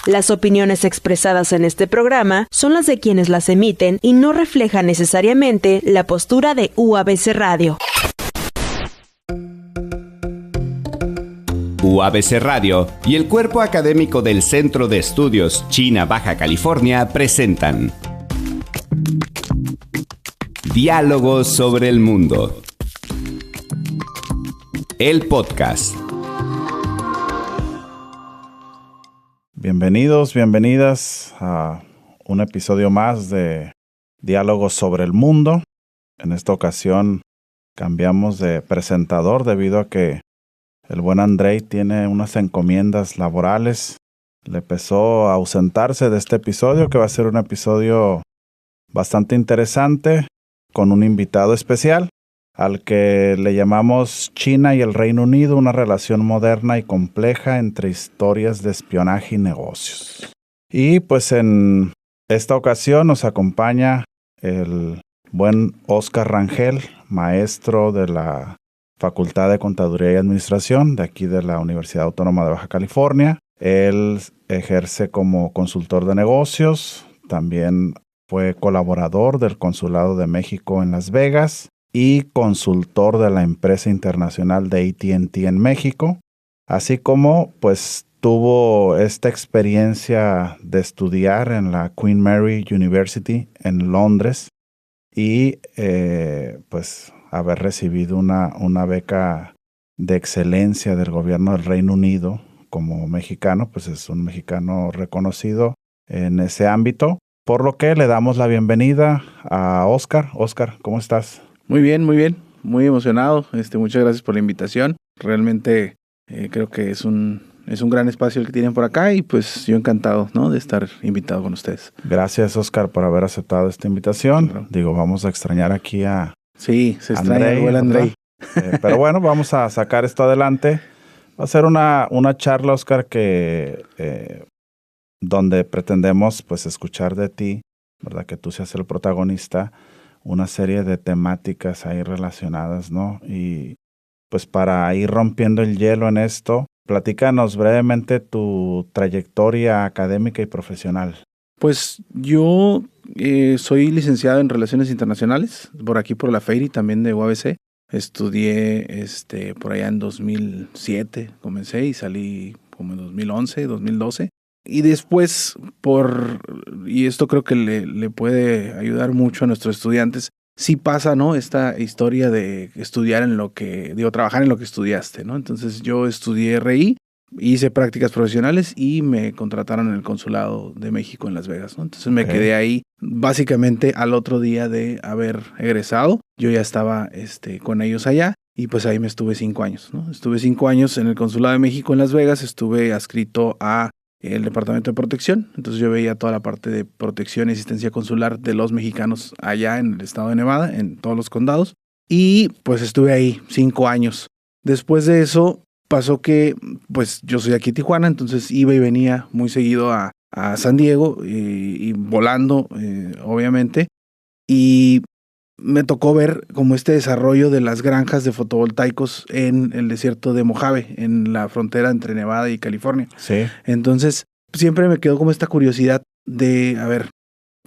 Las opiniones expresadas en este programa son las de quienes las emiten y no reflejan necesariamente la postura de UABC Radio. UABC Radio y el cuerpo académico del Centro de Estudios China Baja California presentan Diálogos sobre el Mundo. El podcast. Bienvenidos, bienvenidas a un episodio más de Diálogos sobre el Mundo. En esta ocasión cambiamos de presentador debido a que el buen Andrei tiene unas encomiendas laborales. Le empezó a ausentarse de este episodio, que va a ser un episodio bastante interesante, con un invitado especial, al que le llamamos China y el Reino Unido, una relación moderna y compleja entre historias de espionaje y negocios. Y pues en esta ocasión nos acompaña el buen Óscar Rangel, maestro de la Facultad de Contaduría y Administración de aquí de la Universidad Autónoma de Baja California. Él ejerce como consultor de negocios, también fue colaborador del Consulado de México en Las Vegas y consultor de la empresa internacional de AT&T en México, así como pues tuvo esta experiencia de estudiar en la Queen Mary University en Londres y pues haber recibido una beca de excelencia del gobierno del Reino Unido como mexicano, pues es un mexicano reconocido en ese ámbito, por lo que le damos la bienvenida a Óscar. Óscar, ¿cómo estás? Muy bien, muy emocionado. Muchas gracias por la invitación. Realmente creo que es un gran espacio el que tienen por acá y pues yo encantado, ¿no?, de estar invitado con ustedes. Gracias, Óscar, por haber aceptado esta invitación. Claro. Digo, vamos a extrañar aquí a Sí, se extraña Andrei, el buen Andrei. Pero bueno, vamos a sacar esto adelante. Va a ser una charla, Óscar, que donde pretendemos pues escuchar de ti, ¿verdad? Que tú seas el protagonista, una serie de temáticas ahí relacionadas, ¿no? Y pues para ir rompiendo el hielo en esto, platícanos brevemente tu trayectoria académica y profesional. Pues yo soy licenciado en Relaciones Internacionales, por aquí por la FEIRI, también de UABC. Estudié por allá en 2007, comencé y salí como en 2011, 2012. Y después, y esto creo que le puede ayudar mucho a nuestros estudiantes, sí pasa, ¿no?, esta historia de estudiar trabajar en lo que estudiaste, ¿no? Entonces yo estudié RI, hice prácticas profesionales y me contrataron en el Consulado de México en Las Vegas, ¿no? Entonces me quedé ahí básicamente al otro día de haber egresado. Yo ya estaba con ellos allá y pues ahí me estuve 5 años, ¿no? Estuve 5 años en el Consulado de México en Las Vegas, estuve adscrito a el Departamento de Protección. Entonces yo veía toda la parte de protección y asistencia consular de los mexicanos allá en el estado de Nevada, en todos los condados. Y pues estuve ahí 5 años. Después de eso pasó que pues yo soy aquí en Tijuana, entonces iba y venía muy seguido a San Diego y volando, obviamente. Y me tocó ver como este desarrollo de las granjas de fotovoltaicos en el desierto de Mojave, en la frontera entre Nevada y California. Sí. Entonces, siempre me quedó como esta curiosidad de, a ver,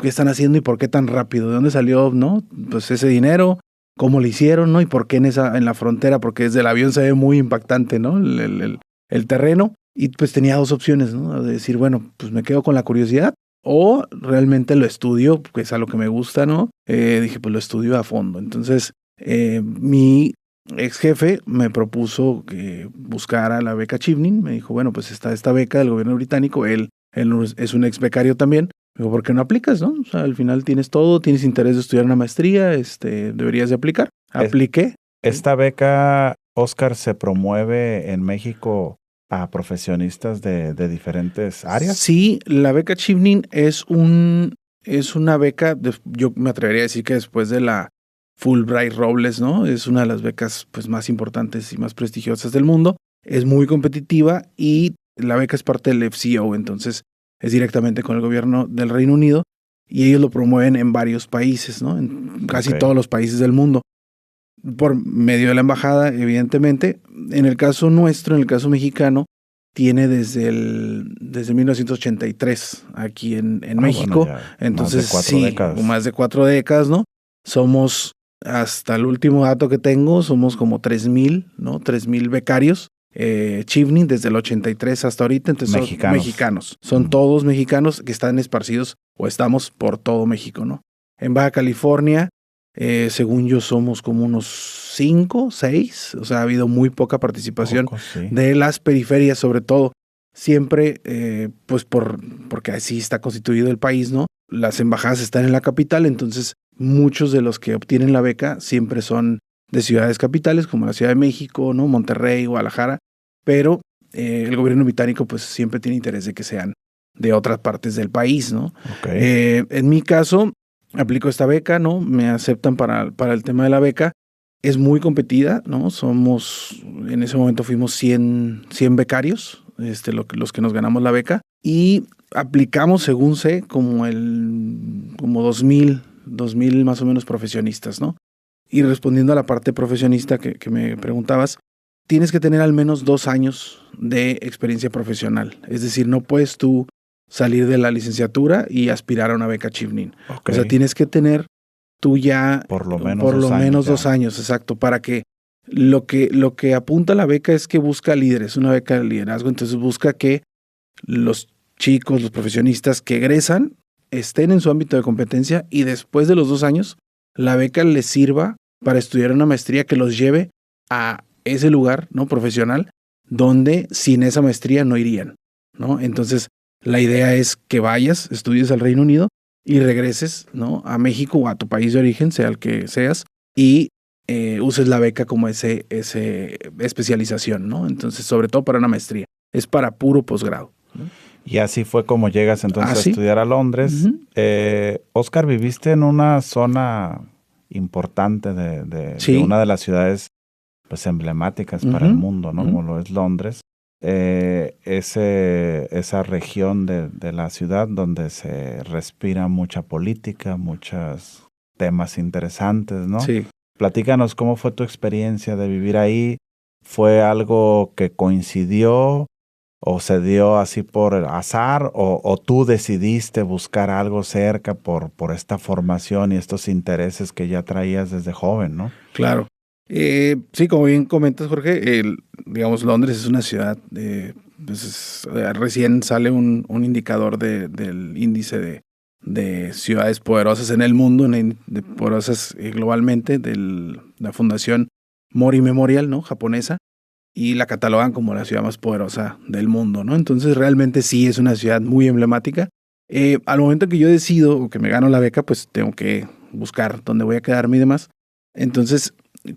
¿qué están haciendo y por qué tan rápido? ¿De dónde salió, no? Pues ese dinero, ¿cómo lo hicieron, no? ¿Y por qué en la frontera? Porque desde el avión se ve muy impactante, ¿no? El terreno. Y pues tenía 2 opciones, ¿no? De decir, bueno, pues me quedo con la curiosidad o realmente lo estudio, que es a lo que me gusta, ¿no? Dije, pues lo estudio a fondo. Entonces, mi ex jefe me propuso que buscara la beca Chevening. Me dijo, bueno, pues está esta beca del gobierno británico. Él es un ex becario también. Me dijo, ¿por qué no aplicas, no? O sea, al final tienes todo, tienes interés de estudiar una maestría, deberías de aplicar. Apliqué. Esta beca, Óscar, se promueve en México a profesionistas de diferentes áreas. Sí, la beca Chevening es una beca, yo me atrevería a decir que después de la Fulbright Robles, ¿no? Es una de las becas pues más importantes y más prestigiosas del mundo. Es muy competitiva y la beca es parte del FCO, entonces es directamente con el gobierno del Reino Unido y ellos lo promueven en varios países, ¿no? En casi todos los países del mundo. Por medio de la embajada, evidentemente. En el caso nuestro, en el caso mexicano, tiene desde 1983 aquí en México. Bueno, entonces, más de 4 décadas. Más de 4 décadas, ¿no? Somos, hasta el último dato que tengo, somos como 3,000, ¿no? 3,000 becarios. Chevening desde el 83 hasta ahorita, entonces son mexicanos. Son todos mexicanos que están esparcidos o estamos por todo México, ¿no? En Baja California, según yo, somos como unos 5, 6, o sea, ha habido muy poca participación de las periferias, sobre todo. Siempre, pues porque así está constituido el país, ¿no? Las embajadas están en la capital, entonces muchos de los que obtienen la beca siempre son de ciudades capitales, como la Ciudad de México, ¿no? Monterrey, Guadalajara, pero el gobierno británico pues siempre tiene interés de que sean de otras partes del país, ¿no? Okay. En mi caso, aplico esta beca, ¿no? Me aceptan para el tema de la beca. Es muy competida, ¿no? En ese momento fuimos 100 becarios, los que nos ganamos la beca, y aplicamos, según sé, como 2,000 más o menos profesionistas, ¿no? Y respondiendo a la parte profesionista que me preguntabas, tienes que tener al menos 2 años de experiencia profesional. Es decir, no puedes tú salir de la licenciatura y aspirar a una beca Chevening. Okay. O sea, tienes que tener tú ya por lo menos 2 años, exacto, para que lo que apunta la beca es que busca líderes, una beca de liderazgo. Entonces busca que los chicos, los profesionistas que egresan estén en su ámbito de competencia y después de los 2 años la beca les sirva para estudiar una maestría que los lleve a ese lugar, ¿no? Profesional, donde sin esa maestría no irían, ¿no? Entonces, la idea es que vayas, estudies al Reino Unido y regreses, ¿no? A México o a tu país de origen, sea el que seas, y uses la beca como ese especialización, ¿no? Entonces, sobre todo para una maestría. Es para puro posgrado, ¿no? Y así fue como llegas entonces ¿sí? a estudiar a Londres. Uh-huh. Oscar, viviste en una zona importante de una de las ciudades pues emblemáticas para el mundo, ¿no? Como lo es Londres. Esa región de la ciudad donde se respira mucha política, muchos temas interesantes, ¿no? Sí. Platícanos cómo fue tu experiencia de vivir ahí. ¿Fue algo que coincidió o se dio así por azar o tú decidiste buscar algo cerca por esta formación y estos intereses que ya traías desde joven, ¿no? Claro. Sí, como bien comentas, Jorge, digamos, Londres es una ciudad, recién sale un indicador del índice de ciudades poderosas en el mundo, de poderosas globalmente, de la Fundación Mori Memorial, ¿no? Japonesa, y la catalogan como la ciudad más poderosa del mundo, ¿no? Entonces realmente sí es una ciudad muy emblemática. Al momento que yo decido o que me gano la beca, pues tengo que buscar dónde voy a quedarme y demás. Entonces,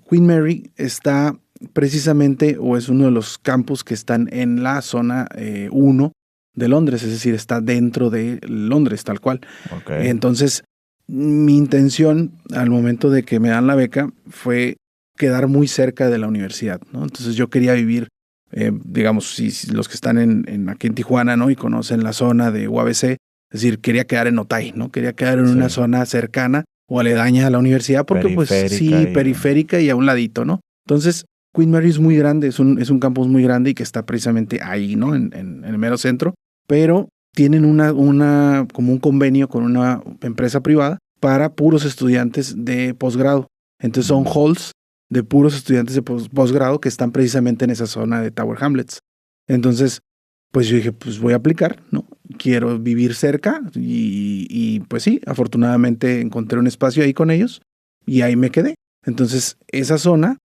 Queen Mary está precisamente, o es uno de los campus que están en la zona 1 de Londres, es decir, está dentro de Londres, tal cual. Okay. Entonces, mi intención al momento de que me dan la beca fue quedar muy cerca de la universidad, ¿no? Entonces yo quería vivir, digamos, si los que están aquí en Tijuana, ¿no? Y conocen la zona de UABC, es decir, quería quedar en Otay, ¿no? Quería quedar en una zona cercana o aledaña a la universidad, porque periférica y a un ladito, ¿no? Entonces, Queen Mary es muy grande, es un campus muy grande y que está precisamente ahí, ¿no? En el mero centro, pero tienen como un convenio con una empresa privada para puros estudiantes de posgrado. Entonces son halls de puros estudiantes de posgrado que están precisamente en esa zona de Tower Hamlets. Entonces, pues yo dije, pues voy a aplicar, ¿no? Quiero vivir cerca y pues sí, afortunadamente encontré un espacio ahí con ellos y ahí me quedé. Entonces, esa zona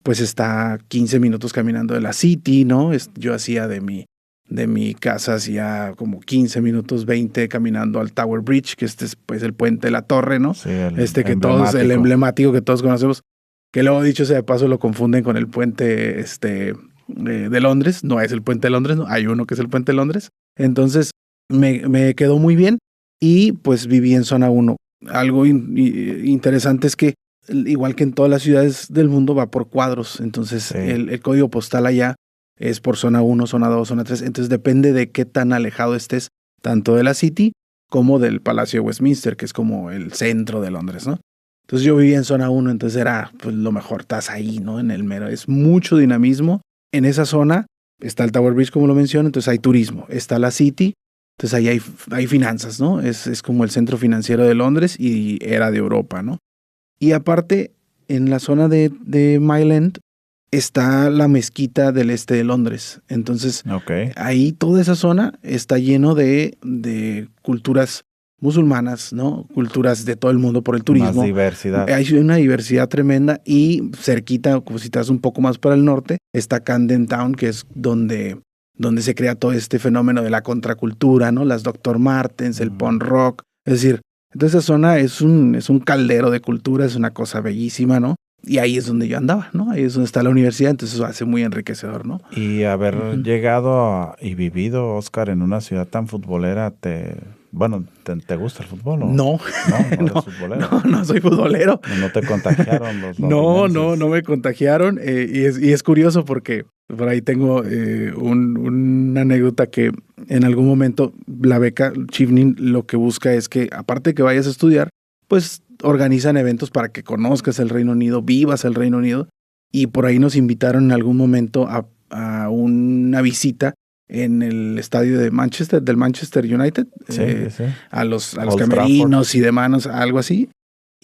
pues está 15 minutos caminando de la City, ¿no? Yo hacía de mi casa, hacía como 15 minutos, 20 caminando al Tower Bridge, que es pues el puente de la torre, ¿no? Sí, el emblemático que todos conocemos, que luego dicho sea de paso lo confunden con el puente de Londres. No es el puente de Londres, no, hay uno que es el puente de Londres. Entonces me quedó muy bien y pues viví en zona 1. Algo interesante es que igual que en todas las ciudades del mundo va por cuadros, entonces el código postal allá es por zona 1, zona 2, zona 3, entonces depende de qué tan alejado estés tanto de la City como del Palacio de Westminster, que es como el centro de Londres, ¿no? Entonces yo vivía en zona 1, entonces era pues lo mejor, estás ahí, ¿no? En el mero, es mucho dinamismo en esa zona. está el Tower Bridge, como lo menciono, entonces hay turismo. Está la City, entonces ahí hay finanzas, ¿no? Es como el centro financiero de Londres y era de Europa, ¿no? Y aparte, en la zona de Mile End está la mezquita del este de Londres. Entonces, ahí toda esa zona está lleno de culturas musulmanas, ¿no? Culturas de todo el mundo por el turismo. Más diversidad. Hay una diversidad tremenda y cerquita, como si te vas un poco más para el norte, está Camden Town, que es donde se crea todo este fenómeno de la contracultura, ¿no? Las Dr. Martens, el punk rock. Es decir, entonces esa zona es un caldero de cultura, es una cosa bellísima, ¿no? Y ahí es donde yo andaba, ¿no? Ahí es donde está la universidad, entonces eso hace muy enriquecedor, ¿no? Y haber llegado y vivido, Oscar, en una ciudad tan futbolera, ¿te gusta el fútbol? ¿O? No, eres futbolero. No soy futbolero. ¿No te contagiaron los No me contagiaron. Y es curioso porque por ahí tengo una anécdota que en algún momento la beca Chevening lo que busca es que, aparte de que vayas a estudiar, pues organizan eventos para que conozcas el Reino Unido, vivas el Reino Unido, y por ahí nos invitaron en algún momento a una visita en el estadio de Manchester, del Manchester United, sí. a los Old camerinos Trafford. y demás, algo así.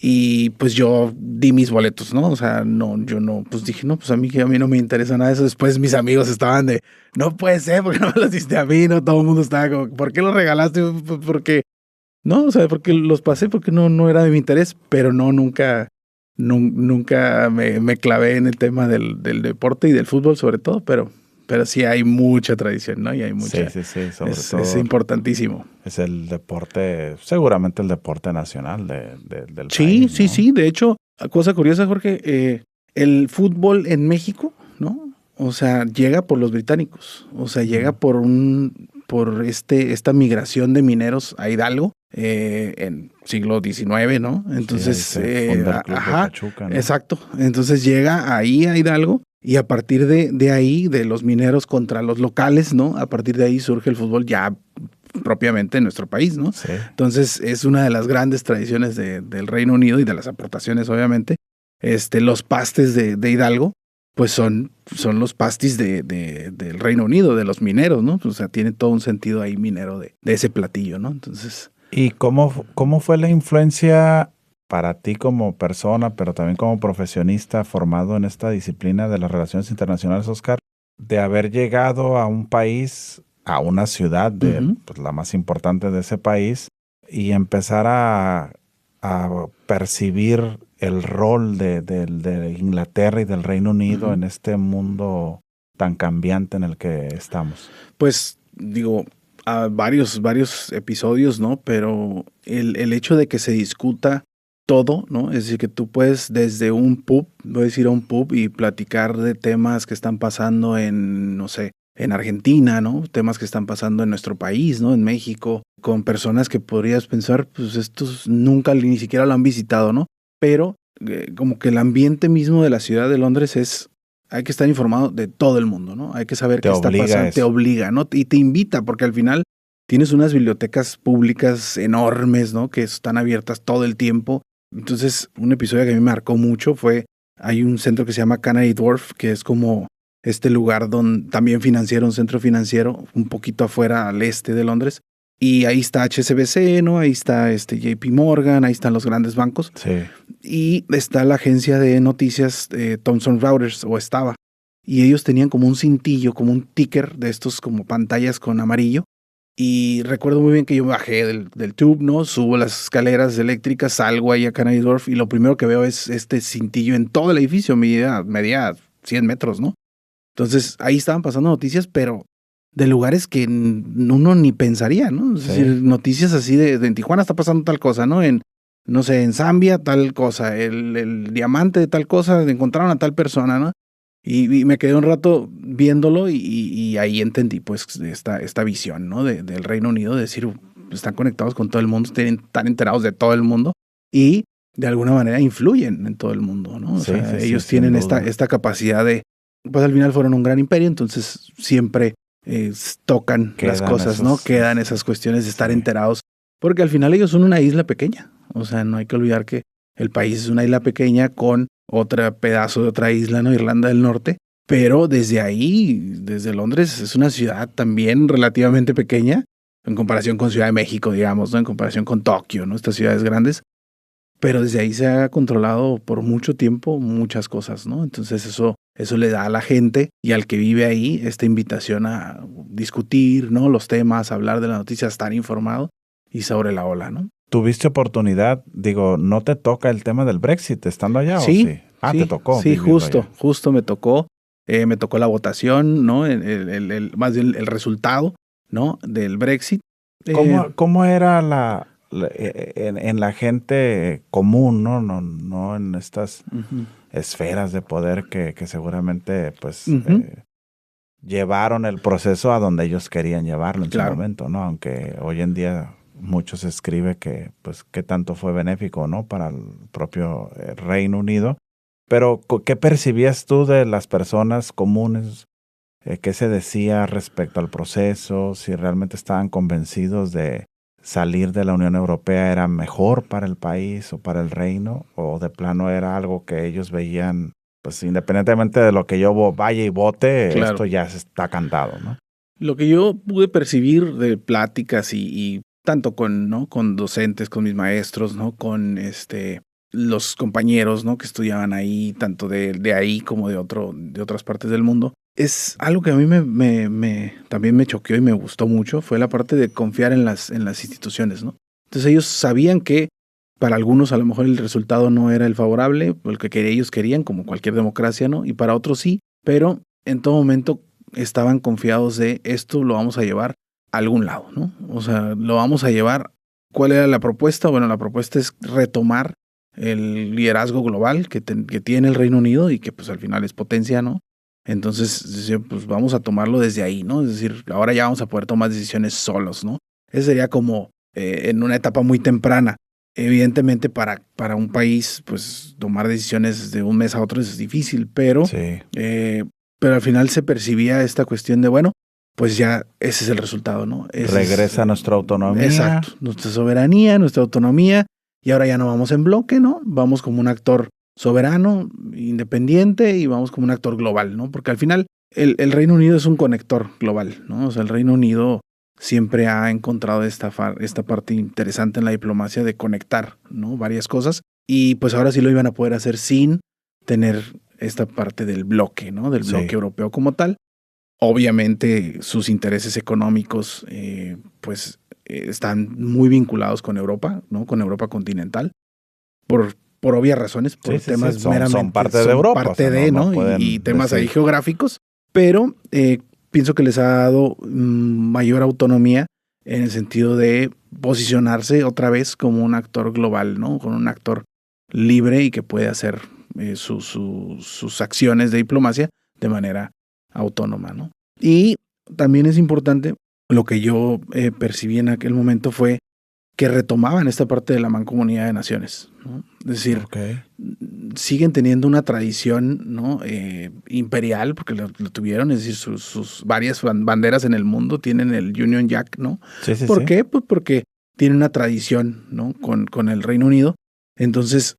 Y pues yo di mis boletos, ¿no? O sea, yo no, pues dije, no, pues a mí no me interesa nada de eso. Después mis amigos estaban de, no puede ser, ¿por qué no me los diste a mí? No, todo el mundo estaba como, ¿por qué los regalaste? Porque no, o sea, porque los pasé, porque no era de mi interés, pero nunca me clavé en el tema del deporte y del fútbol sobre todo, pero sí hay mucha tradición, ¿no? Y hay mucha. Sí, sobre todo. Es importantísimo. Es el deporte, seguramente el deporte nacional del país, ¿no? Sí. De hecho, cosa curiosa, Jorge, el fútbol en México, ¿no? O sea, llega por los británicos. O sea, llega por esta migración de mineros a Hidalgo en siglo XIX, ¿no? Entonces, sí, Pachuca, ¿no? Exacto. Entonces llega ahí a Hidalgo y a partir de ahí, de los mineros contra los locales, ¿no? A partir de ahí surge el fútbol ya propiamente en nuestro país, ¿no? Sí. Entonces es una de las grandes tradiciones del Reino Unido y de las aportaciones, obviamente. Los pastes de Hidalgo, pues son los pastis del Reino Unido, de los mineros, ¿no? O sea, tiene todo un sentido ahí minero de ese platillo, ¿no? Entonces. ¿Y cómo fue la influencia para ti como persona, pero también como profesionista formado en esta disciplina de las relaciones internacionales, Oscar, de haber llegado a un país, a una ciudad pues, la más importante de ese país, y empezar a percibir el rol de Inglaterra y del Reino Unido en este mundo tan cambiante en el que estamos? Pues digo, a varios episodios, ¿no? Pero el hecho de que se discuta todo, ¿no? Es decir, que tú puedes desde un pub, voy a decir a un pub y platicar de temas que están pasando en, no sé, en Argentina, ¿no? Temas que están pasando en nuestro país, ¿no? En México, con personas que podrías pensar, pues estos nunca ni siquiera lo han visitado, ¿no? Pero como que el ambiente mismo de la ciudad de Londres hay que estar informado de todo el mundo, ¿no? Hay que saber qué está pasando, te obliga, ¿no? Y te invita, porque al final tienes unas bibliotecas públicas enormes, ¿no? Que están abiertas todo el tiempo. Entonces, un episodio que a mí me marcó mucho hay un centro que se llama Canary Wharf, que es como este lugar donde también financiero, un centro financiero, un poquito afuera al este de Londres. Y ahí está HSBC, ¿no? Ahí está JP Morgan, ahí están los grandes bancos. Sí. Y está la agencia de noticias Thomson Reuters, o estaba. Y ellos tenían como un cintillo, como un ticker de estos como pantallas con amarillo. Y recuerdo muy bien que yo me bajé del tube, ¿no? Subo las escaleras eléctricas, salgo ahí a Canary Wharf y lo primero que veo es este cintillo en todo el edificio, medía 100 metros, ¿no? Entonces ahí estaban pasando noticias, pero de lugares que uno ni pensaría, ¿no? Es decir, noticias así en Tijuana está pasando tal cosa, ¿no? En Zambia tal cosa, el diamante de tal cosa, encontraron a tal persona, ¿no? Y me quedé un rato viéndolo y ahí entendí pues esta visión, ¿no? Del Reino Unido, de decir, están conectados con todo el mundo, están enterados de todo el mundo y de alguna manera influyen en todo el mundo, ¿no? O sea, ellos tienen esta capacidad de, pues al final fueron un gran imperio, entonces siempre tocan las cosas, ¿no? Quedan esas cuestiones de estar enterados, porque al final ellos son una isla pequeña, o sea, no hay que olvidar que el país es una isla pequeña con otro pedazo de otra isla, ¿no? Irlanda del Norte, Pero desde ahí, desde Londres, es una ciudad también relativamente pequeña en comparación con Ciudad de México, digamos, ¿no? En comparación con Tokio, ¿no? Estas ciudades grandes. Pero desde ahí se ha controlado por mucho tiempo muchas cosas, ¿no? Entonces eso le da a la gente y al que vive ahí esta invitación a discutir, ¿no? Los temas, hablar de las noticias, estar informado y sobre la ola, ¿no? ¿Tuviste oportunidad? Digo, ¿no te toca el tema del Brexit estando allá Sí, o sí? Ah, sí, te tocó. Sí, justo allá. me tocó. Me tocó la votación, ¿no? Más bien el resultado, ¿no? Del Brexit. ¿Cómo era en la gente común, ¿no? No en estas esferas de poder que seguramente pues llevaron el proceso a donde ellos querían llevarlo en su momento, ¿no? Aunque hoy en día mucho se escribe que pues qué tanto fue benéfico, ¿no? Para el propio Reino Unido. Pero ¿qué percibías tú de las personas comunes? ¿Qué se decía respecto al proceso? Si realmente estaban convencidos de salir de la Unión Europea era mejor para el país o para el reino, o de plano era algo que ellos veían, pues independientemente de lo que yo vaya y vote, Claro. Esto ya está cantado, ¿no? Lo que yo pude percibir de pláticas y tanto con docentes, con mis maestros, ¿no? Con los compañeros, ¿no? Que estudiaban ahí, tanto de ahí como de otras partes del mundo. Es algo que a mí también me choqueó y me gustó mucho, fue la parte de confiar en las instituciones, ¿no? Entonces ellos sabían que para algunos a lo mejor el resultado no era el favorable, el que ellos querían, como cualquier democracia, ¿no? Y para otros sí, pero en todo momento estaban confiados de esto lo vamos a llevar a algún lado, ¿no? O sea, lo vamos a llevar. ¿Cuál era la propuesta? Bueno, la propuesta es retomar el liderazgo global que tiene el Reino Unido y que pues al final es potencia, ¿no? Entonces, pues vamos a tomarlo desde ahí, ¿no? Es decir, ahora ya vamos a poder tomar decisiones solos, ¿no? Eso sería como en una etapa muy temprana. Evidentemente para un país, pues tomar decisiones de un mes a otro es difícil, pero al final se percibía esta cuestión de, bueno, pues ya ese es el resultado, ¿no? Regresa nuestra autonomía. Exacto, nuestra soberanía, nuestra autonomía, y ahora ya no vamos en bloque, ¿no? Vamos como un actor soberano, independiente, y vamos como un actor global, ¿no? Porque al final el Reino Unido es un conector global, ¿no? O sea, el Reino Unido siempre ha encontrado esta parte interesante en la diplomacia de conectar, ¿no? Varias cosas, y pues ahora sí lo iban a poder hacer sin tener esta parte del bloque, ¿no? Del bloque europeo como tal. Obviamente sus intereses económicos pues están muy vinculados con Europa, ¿no? Con Europa continental, por obvias razones, por temas meramente... Son parte de Europa. Parte de, ¿no? Y temas ahí geográficos, pero pienso que les ha dado mayor autonomía en el sentido de posicionarse otra vez como un actor global, ¿no? Como un actor libre y que puede hacer sus acciones de diplomacia de manera autónoma, ¿no? Y también es importante, lo que yo percibí en aquel momento fue que retomaban esta parte de la Mancomunidad de Naciones, ¿no? Es decir, siguen teniendo una tradición, ¿no? Imperial, porque lo tuvieron, es decir, sus varias banderas en el mundo tienen el Union Jack, ¿no? ¿Por qué? Pues porque tiene una tradición, ¿no? Con el Reino Unido. Entonces,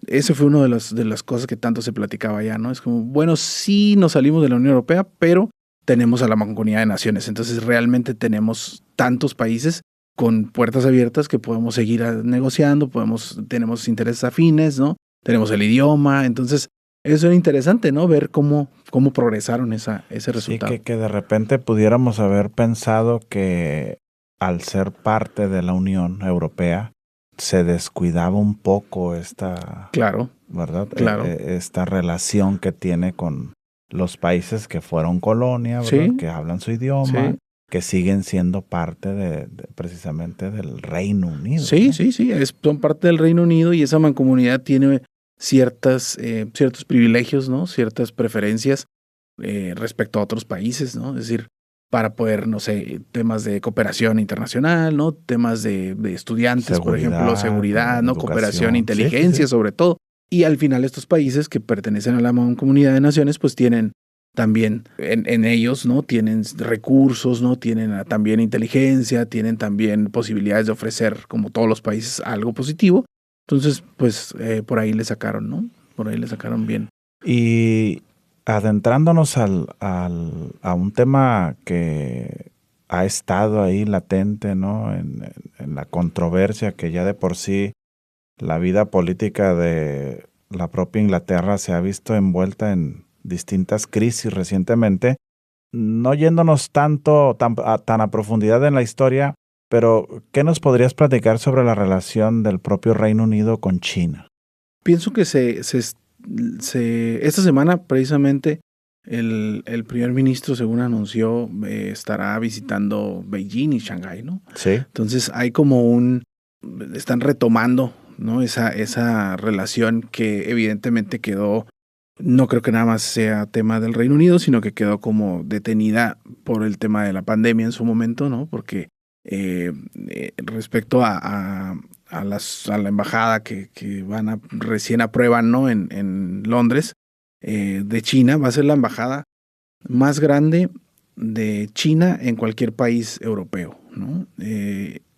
eso fue una de las cosas que tanto se platicaba allá, ¿no? Es como, bueno, sí nos salimos de la Unión Europea, pero tenemos a la Mancomunidad de Naciones. Entonces realmente tenemos tantos países con puertas abiertas que podemos seguir negociando, tenemos intereses afines, ¿no? Tenemos el idioma. Entonces eso era interesante, ¿no? Ver cómo progresaron ese resultado. Sí, que de repente pudiéramos haber pensado que al ser parte de la Unión Europea se descuidaba un poco esta, ¿verdad? Claro. Esta relación que tiene con los países que fueron colonia, ¿verdad? Que hablan su idioma, que siguen siendo parte precisamente del Reino Unido. Sí, ¿no? sí, son parte del Reino Unido y esa mancomunidad tiene ciertos privilegios, ¿no? Ciertas preferencias respecto a otros países, ¿no? Es decir, para poder, no sé, temas de cooperación internacional, ¿no? Temas de estudiantes, por ejemplo, seguridad, ¿no? Cooperación, inteligencia, sobre todo. Y al final estos países que pertenecen a la Mancomunidad de Naciones, pues tienen también en ellos, ¿no? Tienen recursos, ¿no? Tienen también inteligencia, tienen también posibilidades de ofrecer, como todos los países, algo positivo. Entonces, pues por ahí le sacaron, ¿no? Por ahí le sacaron bien. Y Adentrándonos a un tema que ha estado ahí latente, ¿no? En la controversia que ya de por sí la vida política de la propia Inglaterra se ha visto envuelta en distintas crisis recientemente, no yéndonos tan a profundidad en la historia, pero ¿qué nos podrías platicar sobre la relación del propio Reino Unido con China? Pienso que esta semana precisamente el primer ministro, según anunció, estará visitando Beijing y Shanghái, ¿no? Sí. Entonces hay están retomando, ¿no? Esa relación que evidentemente quedó, no creo que nada más sea tema del Reino Unido, sino que quedó como detenida por el tema de la pandemia en su momento, ¿no? Porque respecto a la embajada que recién aprueban, ¿no? en Londres, de China, va a ser la embajada más grande de China en cualquier país europeo, ¿no?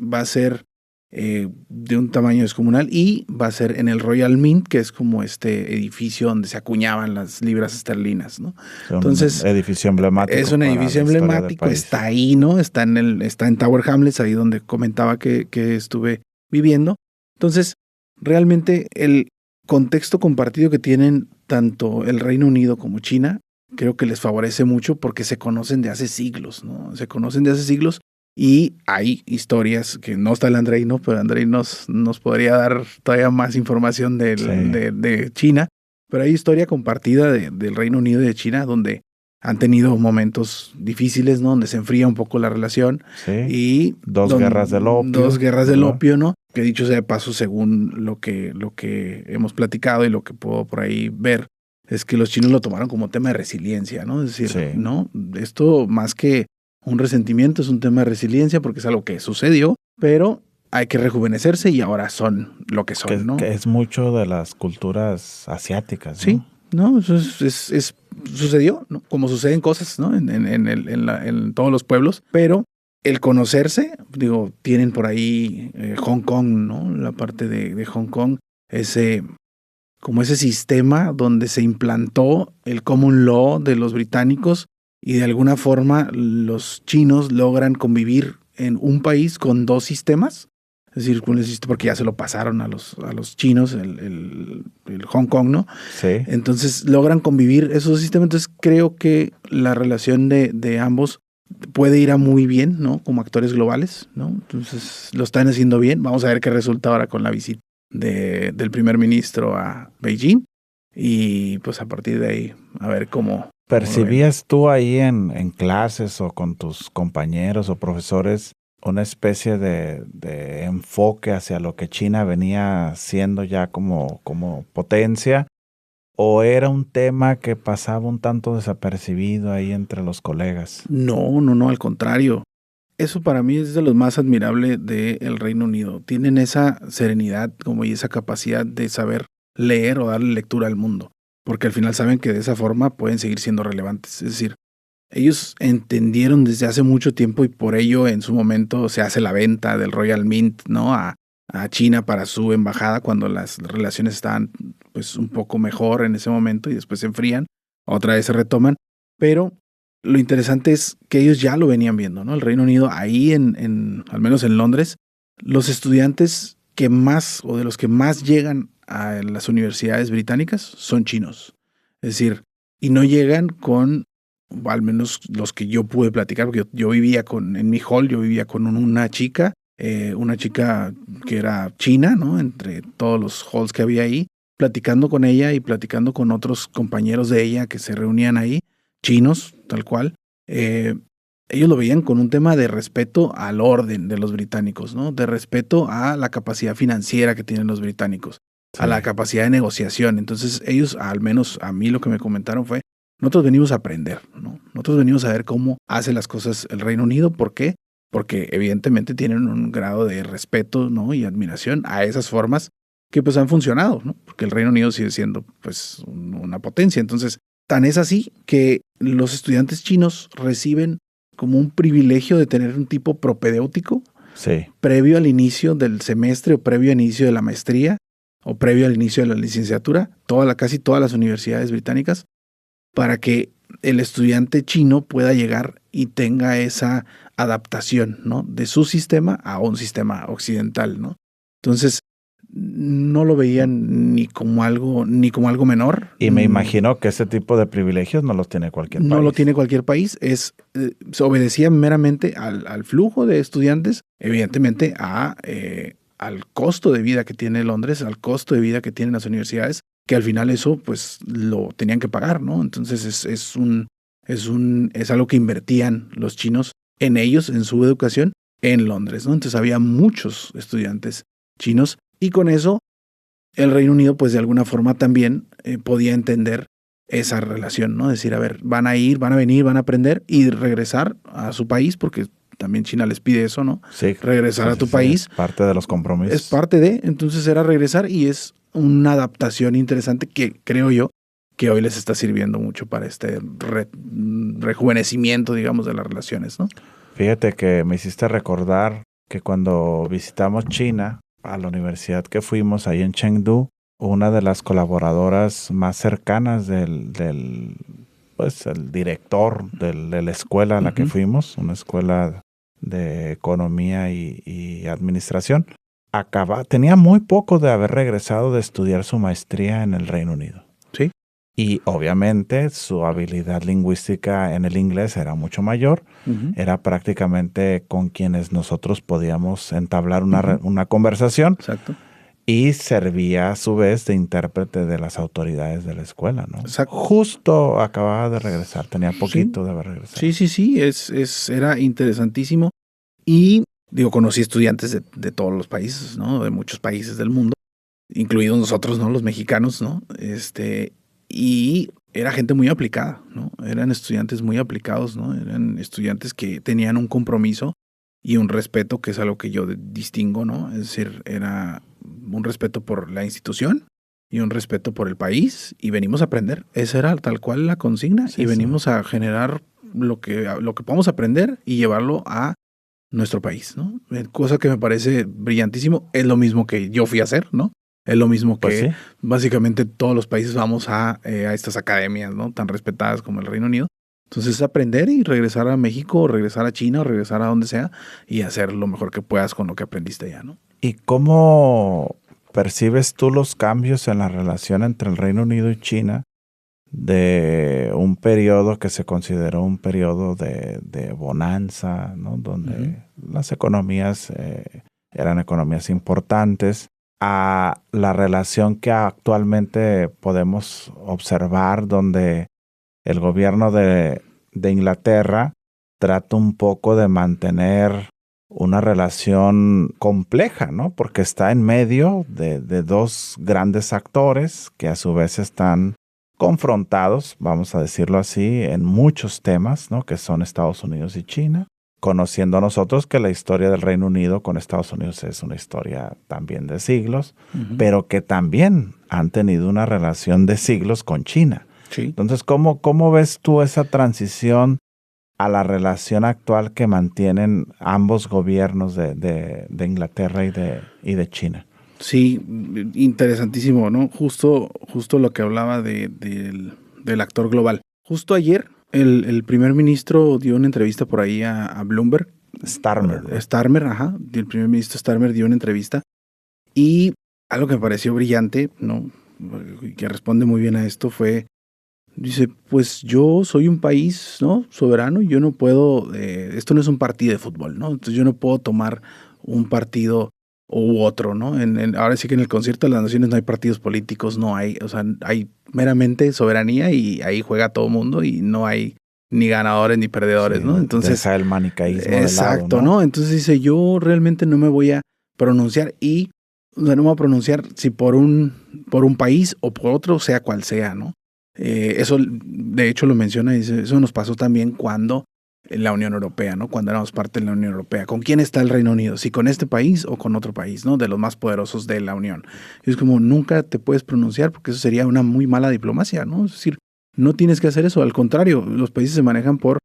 Va a ser de un tamaño descomunal y va a ser en el Royal Mint, que es como este edificio donde se acuñaban las libras esterlinas, ¿no? Entonces, un edificio emblemático. Es un edificio emblemático, está ahí, ¿no? Está en Tower Hamlets, ahí donde comentaba que estuve viviendo. Entonces, realmente el contexto compartido que tienen tanto el Reino Unido como China, creo que les favorece mucho porque se conocen de hace siglos, ¿no? Se conocen de hace siglos. Y hay historias que no está el Andrei, ¿no? Pero Andrei nos podría dar todavía más información de China. Pero hay historia compartida del Reino Unido y de China donde han tenido momentos difíciles, ¿no? Donde se enfría un poco la relación. Sí. Y dos guerras del opio, ¿no? Que dicho sea de paso, según lo que hemos platicado y lo que puedo por ahí ver, es que los chinos lo tomaron como tema de resiliencia, ¿no? Es decir, ¿no? Esto más que un resentimiento es un tema de resiliencia porque es algo que sucedió, pero hay que rejuvenecerse y ahora son lo que son, ¿no? Que es mucho de las culturas asiáticas, ¿no? Sí, ¿no? Eso sucedió, ¿no? Como suceden cosas, ¿no? En todos los pueblos, pero el conocerse, digo, tienen por ahí Hong Kong, ¿no? La parte de Hong Kong, como ese sistema donde se implantó el common law de los británicos y de alguna forma los chinos logran convivir en un país con dos sistemas, es decir, porque ya se lo pasaron a los chinos, el Hong Kong, ¿no? Sí. Entonces logran convivir esos dos sistemas. Entonces creo que la relación de ambos puede ir a muy bien, ¿no? Como actores globales, ¿no? Entonces lo están haciendo bien. Vamos a ver qué resulta ahora con la visita del primer ministro a Beijing y pues a partir de ahí a ver cómo. ¿Percibías tú ahí en clases o con tus compañeros o profesores una especie de enfoque hacia lo que China venía siendo ya como potencia? ¿O era un tema que pasaba un tanto desapercibido ahí entre los colegas? No, al contrario. Eso para mí es de lo más admirable del Reino Unido. Tienen esa serenidad y esa capacidad de saber leer o darle lectura al mundo. Porque al final saben que de esa forma pueden seguir siendo relevantes. Es decir, ellos entendieron desde hace mucho tiempo y por ello en su momento se hace la venta del Royal Mint, ¿no? a China para su embajada cuando las relaciones estaban pues un poco mejor en ese momento y después se enfrían, otra vez se retoman. Pero lo interesante es que ellos ya lo venían viendo, ¿no? El Reino Unido ahí al menos en Londres, los estudiantes que más o de los que más llegan a las universidades británicas son chinos. Es decir, y no llegan con, al menos los que yo pude platicar, porque yo vivía en mi hall, yo vivía con una chica que era china, ¿no? Entre todos los halls que había ahí, platicando con ella y platicando con otros compañeros de ella que se reunían ahí, chinos, tal cual. Ellos lo veían con un tema de respeto al orden de los británicos, ¿no? De respeto a la capacidad financiera que tienen los británicos, sí, a la capacidad de negociación. Entonces ellos, al menos a mí lo que me comentaron fue, nosotros venimos a aprender, ¿no? Nosotros venimos a ver cómo hace las cosas el Reino Unido. ¿Por qué? Porque evidentemente tienen un grado de respeto, ¿no? Y admiración a esas formas que pues han funcionado, ¿no? Porque el Reino Unido sigue siendo pues una potencia. Entonces, tan es así que los estudiantes chinos reciben como un privilegio de tener un tipo propedéutico, sí, previo al inicio del semestre o previo al inicio de la maestría o previo al inicio de la licenciatura. Casi todas las universidades británicas para que el estudiante chino pueda llegar y tenga esa adaptación, ¿no? De su sistema a un sistema occidental, ¿no? Entonces, no lo veían ni como algo menor. Y me imagino que ese tipo de privilegios no los tiene cualquier país. No lo tiene cualquier país. Se obedecía meramente al flujo de estudiantes, evidentemente al costo de vida que tiene Londres, al costo de vida que tienen las universidades, que al final eso pues lo tenían que pagar, ¿no? Entonces es algo que invertían los chinos en ellos, en su educación, en Londres, ¿no? Entonces había muchos estudiantes chinos y con eso el Reino Unido pues de alguna forma también podía entender esa relación, ¿no? Decir, a ver, van a venir, van a aprender y regresar a su país, porque también China les pide eso, ¿no? Sí. Regresar a tu país. Es parte de los compromisos. Es parte de, entonces era regresar y es una adaptación interesante que creo yo que hoy les está sirviendo mucho para este rejuvenecimiento, digamos, de las relaciones, ¿no? Fíjate que me hiciste recordar que cuando visitamos China, a la universidad que fuimos ahí en Chengdu, una de las colaboradoras más cercanas del el director de la escuela a la que fuimos, una escuela de economía y administración, tenía muy poco de haber regresado de estudiar su maestría en el Reino Unido. Sí. Y obviamente su habilidad lingüística en el inglés era mucho mayor. Era prácticamente con quienes nosotros podíamos entablar una conversación. Exacto. Y servía a su vez de intérprete de las autoridades de la escuela, ¿no? Exacto. Justo acababa de regresar, tenía poquito de haber regresado. Sí, era interesantísimo. Y conocí estudiantes de todos los países, ¿no? De muchos países del mundo, incluidos nosotros, ¿no? Los mexicanos, ¿no? Y era gente muy aplicada, ¿no? Eran estudiantes muy aplicados, ¿no? Eran estudiantes que tenían un compromiso y un respeto, que es algo que yo distingo, ¿no? Es decir, era un respeto por la institución y un respeto por el país, y venimos a aprender. Esa era tal cual la consigna, y venimos a generar lo que podamos aprender y llevarlo a nuestro país, ¿no? Cosa que me parece brillantísimo. Es lo mismo que yo fui a hacer, ¿no? Es lo mismo que básicamente todos los países vamos a estas academias, ¿no? Tan respetadas como el Reino Unido. Entonces aprender y regresar a México, o regresar a China, o regresar a donde sea, y hacer lo mejor que puedas con lo que aprendiste allá, ¿no? ¿Y cómo percibes tú los cambios en la relación entre el Reino Unido y China de un periodo que se consideró un periodo de bonanza, ¿no? Donde las economías eran economías importantes, a la relación que actualmente podemos observar, donde el gobierno de Inglaterra trata un poco de mantener una relación compleja, ¿no? Porque está en medio de dos grandes actores que a su vez están confrontados, vamos a decirlo así, en muchos temas, ¿no? Que son Estados Unidos y China, conociendo nosotros que la historia del Reino Unido con Estados Unidos es una historia también de siglos, pero que también han tenido una relación de siglos con China. Sí. Entonces, ¿cómo ves tú esa transición a la relación actual que mantienen ambos gobiernos de Inglaterra y de China? Sí, interesantísimo, ¿no? Justo lo que hablaba del actor global. Justo ayer el primer ministro dio una entrevista por ahí a Bloomberg. Starmer, ajá. El primer ministro Starmer dio una entrevista, y algo que me pareció brillante, ¿no? Que responde muy bien a esto dice, pues yo soy un país, ¿no? Soberano, y yo no puedo, esto no es un partido de fútbol, ¿no? Entonces yo no puedo tomar un partido u otro, ¿no? Ahora sí que en el concierto de las naciones no hay partidos políticos, no hay, o sea, hay meramente soberanía, y ahí juega todo mundo y no hay ni ganadores ni perdedores, ¿no? Entonces deja el manicaísmo exacto, de lado, ¿no? Entonces dice, yo realmente no me voy a pronunciar, no me voy a pronunciar si por un país o por otro, sea cual sea, ¿no? Eso de hecho lo menciona, y dice, eso nos pasó también cuando en la Unión Europea, ¿no? Cuando éramos parte de la Unión Europea. ¿Con quién está el Reino Unido? ¿Si con este país o con otro país, ¿no? De los más poderosos de la Unión. Y es como, nunca te puedes pronunciar, porque eso sería una muy mala diplomacia, ¿no? Es decir, no tienes que hacer eso. Al contrario, los países se manejan por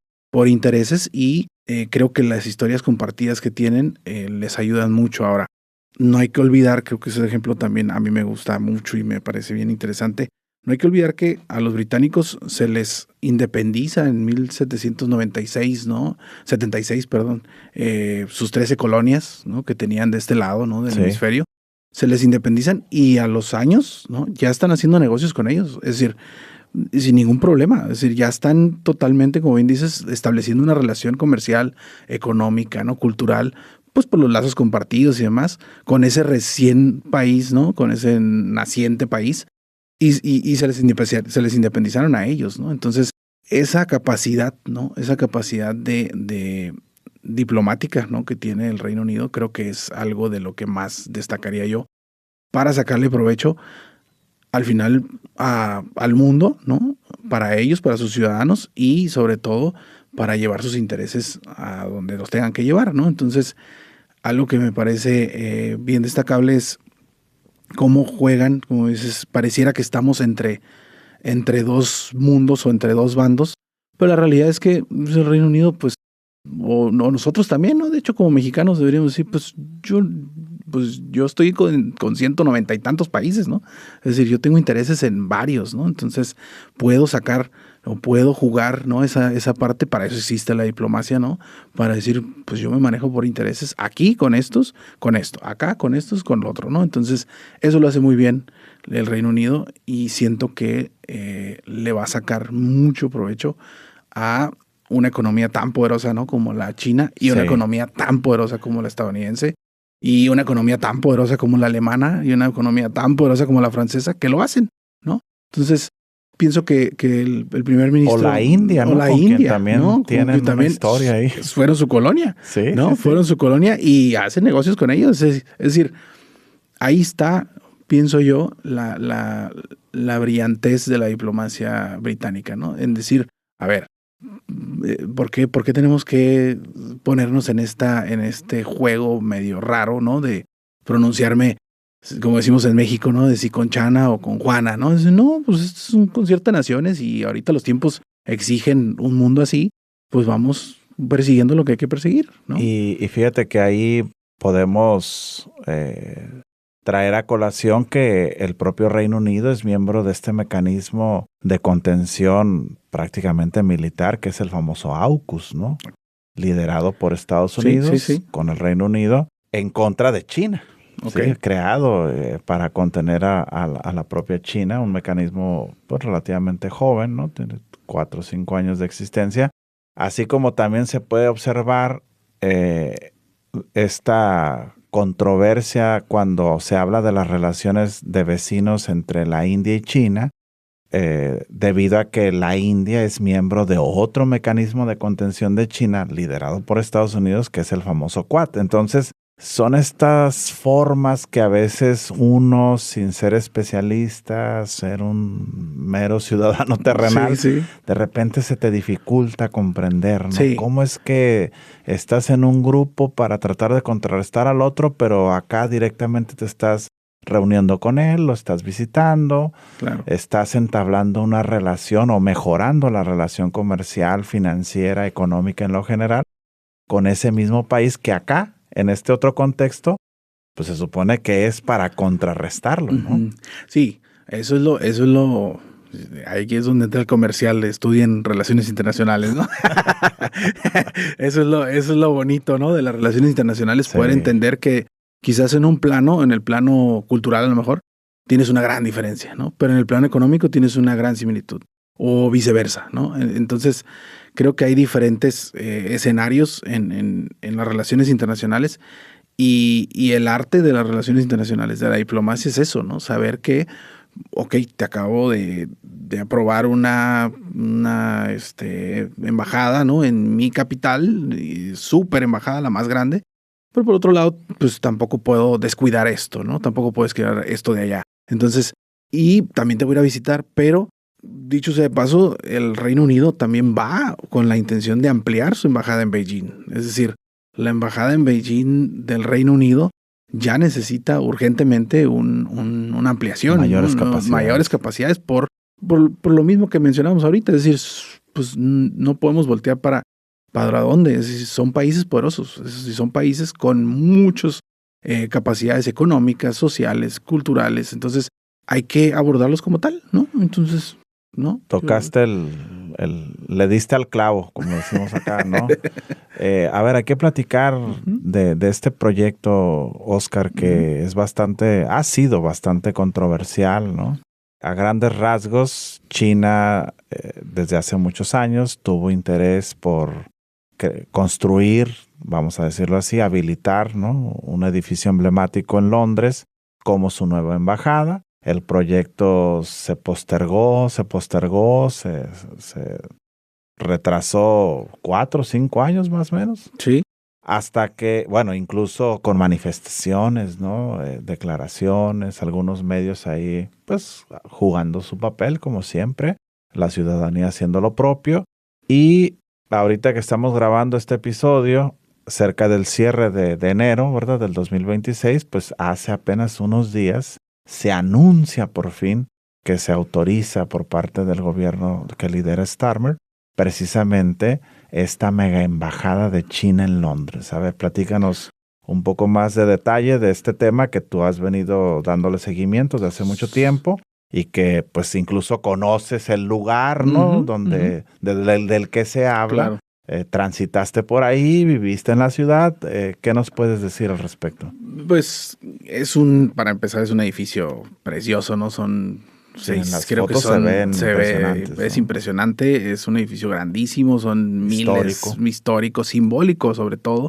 intereses, y creo que las historias compartidas que tienen les ayudan mucho. Ahora, no hay que olvidar, creo que ese ejemplo también a mí me gusta mucho y me parece bien interesante, No hay que olvidar que a los británicos se les independiza en 1796, ¿no? 76, perdón, sus 13 colonias, ¿no? Que tenían de este lado, ¿no? Del hemisferio. Se les independizan y a los años, ¿no? Ya están haciendo negocios con ellos. Es decir, sin ningún problema. Es decir, ya están totalmente, como bien dices, estableciendo una relación comercial, económica, ¿no? Cultural, pues por los lazos compartidos y demás, con ese recién país, ¿no? Con ese naciente país. Y se les independizaron a ellos, ¿no? Entonces, esa capacidad, ¿no? Esa capacidad de diplomática, ¿no? Que tiene el Reino Unido, creo que es algo de lo que más destacaría yo para sacarle provecho al final al mundo, ¿no? Para ellos, para sus ciudadanos y sobre todo para llevar sus intereses a donde los tengan que llevar, ¿no? Entonces, algo que me parece bien destacable es cómo juegan, como dices, pareciera que estamos entre dos mundos o entre dos bandos, pero la realidad es que el Reino Unido, pues, o no, nosotros también, ¿no? De hecho, como mexicanos deberíamos decir, pues yo estoy con 190 y tantos países, ¿no? Es decir, yo tengo intereses en varios, ¿no? Entonces, puedo sacar o puedo jugar, ¿no? Esa parte, para eso existe la diplomacia, ¿no? Para decir, pues yo me manejo por intereses aquí con estos, con esto, acá con estos, con lo otro, ¿no? Entonces, eso lo hace muy bien el Reino Unido y siento que le va a sacar mucho provecho a una economía tan poderosa, ¿no? Como la China y una economía tan poderosa como la estadounidense y una economía tan poderosa como la alemana y una economía tan poderosa como la francesa que lo hacen, ¿no? Entonces, pienso que el primer ministro... O la India, ¿no? O la India, también ¿no? tienen una historia ahí. Fueron su colonia, Sí, ¿no? Fueron su colonia y hacen negocios con ellos. Es decir, ahí está, pienso yo, la brillantez de la diplomacia británica, ¿no? En decir, a ver, ¿por qué tenemos que ponernos en este juego medio raro, ¿no? De pronunciarme, como decimos en México, ¿no? De si con Chana o con Juana, ¿no? Dice, no, pues esto es un concierto de naciones y ahorita los tiempos exigen un mundo así, pues vamos persiguiendo lo que hay que perseguir, ¿no? Y fíjate que ahí podemos traer a colación que el propio Reino Unido es miembro de este mecanismo de contención prácticamente militar, que es el famoso AUKUS, ¿no? Liderado por Estados Unidos con el Reino Unido en contra de China. Okay. Sí, creado para contener a la propia China, un mecanismo pues, relativamente joven, ¿no? Tiene 4 o 5 años de existencia. Así como también se puede observar esta controversia cuando se habla de las relaciones de vecinos entre la India y China, debido a que la India es miembro de otro mecanismo de contención de China liderado por Estados Unidos, que es el famoso Quad. Entonces, son estas formas que a veces uno, sin ser especialista, ser un mero ciudadano terrenal, de repente se te dificulta comprender, ¿no? Sí. ¿Cómo es que estás en un grupo para tratar de contrarrestar al otro, pero acá directamente te estás reuniendo con él, lo estás visitando, claro, estás entablando una relación o mejorando la relación comercial, financiera, económica en lo general, con ese mismo país que acá, en este otro contexto, pues se supone que es para contrarrestarlo, ¿no? Sí, eso es lo, aquí es donde entra el comercial, estudien relaciones internacionales, ¿no? Eso es lo bonito, ¿no? De las relaciones internacionales, poder entender que quizás en el plano cultural a lo mejor, tienes una gran diferencia, ¿no? Pero en el plano económico tienes una gran similitud, o viceversa, ¿no? Entonces, creo que hay diferentes escenarios en las relaciones internacionales y el arte de las relaciones internacionales, de la diplomacia es eso, ¿no? Saber que, ok, te acabo de aprobar una embajada, ¿no? En mi capital, súper embajada, la más grande, pero por otro lado, pues tampoco puedo descuidar esto, ¿no? Tampoco puedo descuidar esto de allá. Entonces, y también te voy a ir a visitar, pero dicho sea de paso, el Reino Unido también va con la intención de ampliar su embajada en Beijing. Es decir, la embajada en Beijing del Reino Unido ya necesita urgentemente una ampliación. Mayores capacidades por lo mismo que mencionamos ahorita. Es decir, pues no podemos voltear para dónde. Es decir, son países poderosos. Es decir, son países con muchas capacidades económicas, sociales, culturales. Entonces, hay que abordarlos como tal, ¿no? Entonces, ¿no? Tocaste le diste al clavo, como decimos acá, ¿no? A ver, hay que platicar de este proyecto, Oscar, que ha sido bastante controversial, ¿no? A grandes rasgos, China desde hace muchos años tuvo interés por construir, vamos a decirlo así, habilitar, ¿no? Un edificio emblemático en Londres como su nueva embajada. El proyecto se postergó, se retrasó 4 o 5 años más o menos. Sí. Hasta que, bueno, incluso con manifestaciones, ¿no? Declaraciones, algunos medios ahí, pues, jugando su papel, como siempre, la ciudadanía haciendo lo propio. Y ahorita que estamos grabando este episodio, cerca del cierre de enero, ¿verdad? Del 2026, pues hace apenas unos días, se anuncia por fin que se autoriza por parte del gobierno que lidera Starmer, precisamente esta mega embajada de China en Londres. A ver, platícanos un poco más de detalle de este tema que tú has venido dándole seguimiento desde hace mucho tiempo y que pues incluso conoces el lugar, ¿no? Donde del que se habla. Claro. Transitaste por ahí, viviste en la ciudad. ¿Qué nos puedes decir al respecto? Pues para empezar, es un edificio precioso, ¿no? En las fotos se ven impresionantes, ¿no? Es impresionante, es un edificio grandísimo, son histórico, simbólico sobre todo.